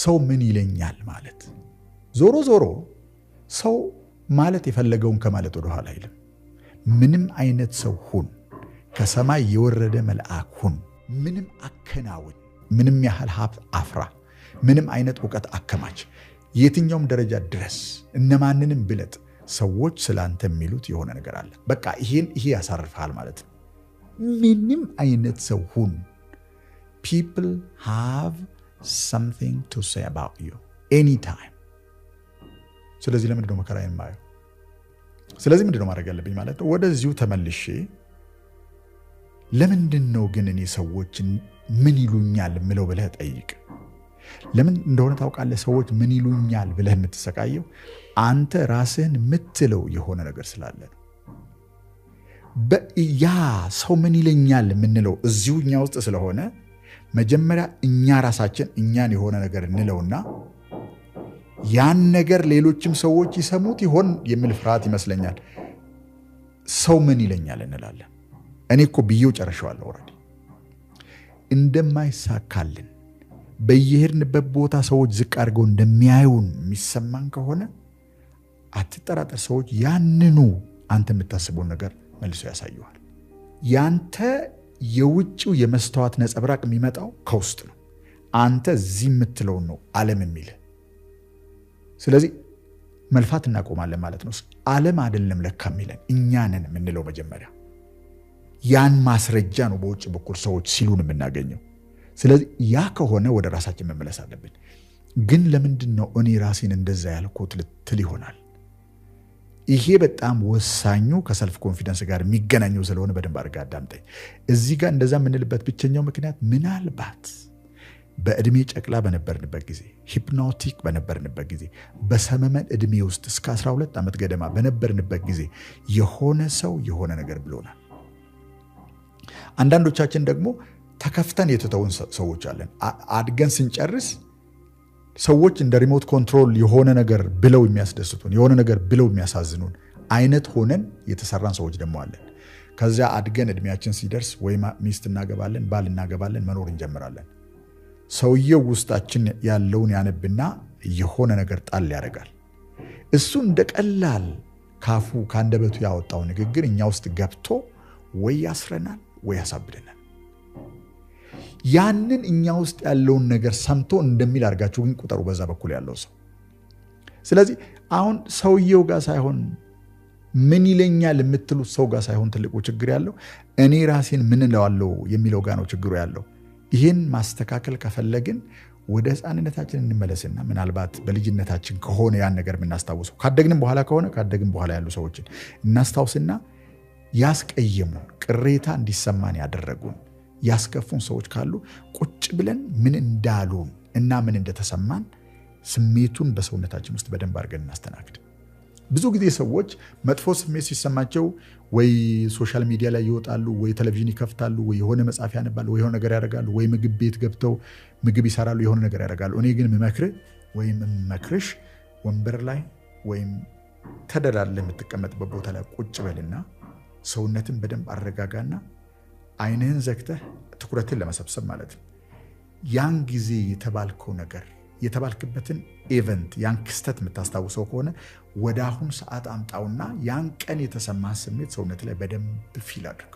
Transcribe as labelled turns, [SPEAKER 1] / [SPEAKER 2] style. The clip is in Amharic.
[SPEAKER 1] ሰው ምን ይለኛል ማለት ዞሮ ሰው ማለት የፈለገውን ከማለት ወደ ኋላ አይልም። ምንም አይነት ሰው ሁን፣ ከሰማይ የወረደ መልአክ ሁን፣ ምንም አከናውን፣ ምንም ያህል ሀብት አፍራ፣ ምንም አይነት ዕውቀት አከማች፣ የትኛውም ደረጃ ድረስ፣ እነማንንም ብለጥ፣ ሰዎች ስላንተ የሚሉት የሆነ ነገር አለ። በቃ ይሄ ያሳርፍሃል ማለት ነው። ምንም አይነት ሰው ሁን፣ people have something to say about you anytime። ስለዚህ ለምንድን ነው መከራዬን ማየው? ስለዚህ ምንድን ነው ማድረግ ያለብኝ ማለት ነው? ወደዚሁ ተመልሼ ለምንድን ነው ግን እኔ ሰዎችን ምን ይሉኛል ምለው ብለህ ጠይቅ። ለምን እንደሆነ ታውቃለህ? ሰዎች ምን ይሉኛል ብለህ የምትሰቃየው አንተ ራስህን የምትለው የሆነ ነገር ስላለ ነው። ያ ሰው ምን ይለኛል የምንለው እዚሁ እኛ ውስጥ ስለሆነ መጀመሪያ እኛ ራሳችን እኛን የሆነ ነገር እንለውና ያን ነገር ሌሎችም ሰዎች ይሰሙት ይሆን የሚል ፍርሃት ይመስለኛል ሰው ምን ይለኛል እንላለን። እኔ እኮ ብዬው ጨርሼዋለሁ ኦልሬዲ። እንደማይሳካልን በየሄድንበት ቦታ ሰዎች ዝቅ አድርገው እንደሚያዩን የሚሰማን ከሆነ አትጠራጠር፣ ሰዎች ያንኑ አንተ የምታስበውን ነገር መልሶ ያሳዩሃል። ያንተ የውጭው የመስተዋት ነጸብራቅ የሚመጣው ከውስጥ ነው። አንተ እዚህ የምትለውን ነው ዓለም የሚል። ስለዚህ መልፋት እናቆማለን ማለት ነው። ዓለም አይደለም ለካ የሚለን እኛ ነን የምንለው መጀመሪያ። ያን ማስረጃ ነው በውጭ በኩል ሰዎች ሲሉን የምናገኘው። ስለዚህ ያ ከሆነ ወደ ራሳችን መመለስ አለብን። ግን ለምንድን ነው እኔ ራሴን እንደዛ ያልኩት ልትል ይሆናል። ይሄ በጣም ወሳኙ ከሰልፍ ኮንፊደንስ ጋር የሚገናኘው ስለሆነ በደንብ አድርጋ አዳምጠኝ። እዚህ ጋር እንደዛ የምንልበት ብቸኛው ምክንያት ምናልባት በእድሜ ጨቅላ በነበርንበት ጊዜ፣ ሂፕኖቲክ በነበርንበት ጊዜ፣ በሰመመን እድሜ ውስጥ እስከ 12 ዓመት ገደማ በነበርንበት ጊዜ የሆነ ሰው የሆነ ነገር ብሎናል። አንዳንዶቻችን ደግሞ ተከፍተን የተተውን ሰዎች አለን። አድገን ስንጨርስ ሰዎች እንደ ሪሞት ኮንትሮል የሆነ ነገር ብለው የሚያስደስቱን፣ የሆነ ነገር ብለው የሚያሳዝኑን አይነት ሆነን የተሰራን ሰዎች ደግሞ አለን። ከዚያ አድገን እድሜያችን ሲደርስ ወይ ሚስት እናገባለን፣ ባል እናገባለን፣ መኖር እንጀምራለን። ሰውየው ውስጣችን ያለውን ያነብና የሆነ ነገር ጣል ያደርጋል። እሱ እንደ ቀላል ካፉ ከአንደበቱ ያወጣው ንግግር እኛ ውስጥ ገብቶ ወይ ያስረናል ወይ ያሳብደናል። ያንን እኛ ውስጥ ያለውን ነገር ሰምቶ እንደሚል አድርጋችሁ ግን ቁጠሩ በዛ በኩል ያለው ሰው። ስለዚህ አሁን ሰውየው ጋር ሳይሆን ምን ይለኛል የምትሉት ሰው ጋር ሳይሆን ትልቁ ችግር ያለው እኔ ራሴን ምን እለዋለሁ የሚለው ጋር ነው ችግሩ ያለው። ይህን ማስተካከል ከፈለግን ወደ ሕፃንነታችን እንመለስና ምናልባት በልጅነታችን ከሆነ ያን ነገር የምናስታውሰው፣ ካደግንም በኋላ ከሆነ ካደግን በኋላ ያሉ ሰዎችን እናስታውስና ያስቀየሙን፣ ቅሬታ እንዲሰማን ያደረጉን፣ ያስከፉን ሰዎች ካሉ ቁጭ ብለን ምን እንዳሉን እና ምን እንደተሰማን ስሜቱን በሰውነታችን ውስጥ በደንብ አድርገን እናስተናግድ። ብዙ ጊዜ ሰዎች መጥፎ ስሜት ሲሰማቸው ወይ ሶሻል ሚዲያ ላይ ይወጣሉ፣ ወይ ቴሌቪዥን ይከፍታሉ፣ ወይ የሆነ መጽሐፍ ያነባሉ፣ ወይ የሆነ ነገር ያደርጋሉ፣ ወይ ምግብ ቤት ገብተው ምግብ ይሰራሉ፣ የሆነ ነገር ያደርጋሉ። እኔ ግን የምመክርህ ወይም የምመክርሽ ወንበር ላይ ወይም ተደላድለህ የምትቀመጥበት ቦታ ላይ ቁጭ በልና ሰውነትን በደንብ አረጋጋና አይንህን ዘግተህ ትኩረትን ለመሰብሰብ ማለት ነው። ያን ጊዜ የተባልከው ነገር የተባልክበትን ኢቨንት ያን ክስተት የምታስታውሰው ከሆነ ወደ አሁን ሰዓት አምጣውና ያን ቀን የተሰማ ስሜት ሰውነት ላይ በደንብ ፊል አድርገው።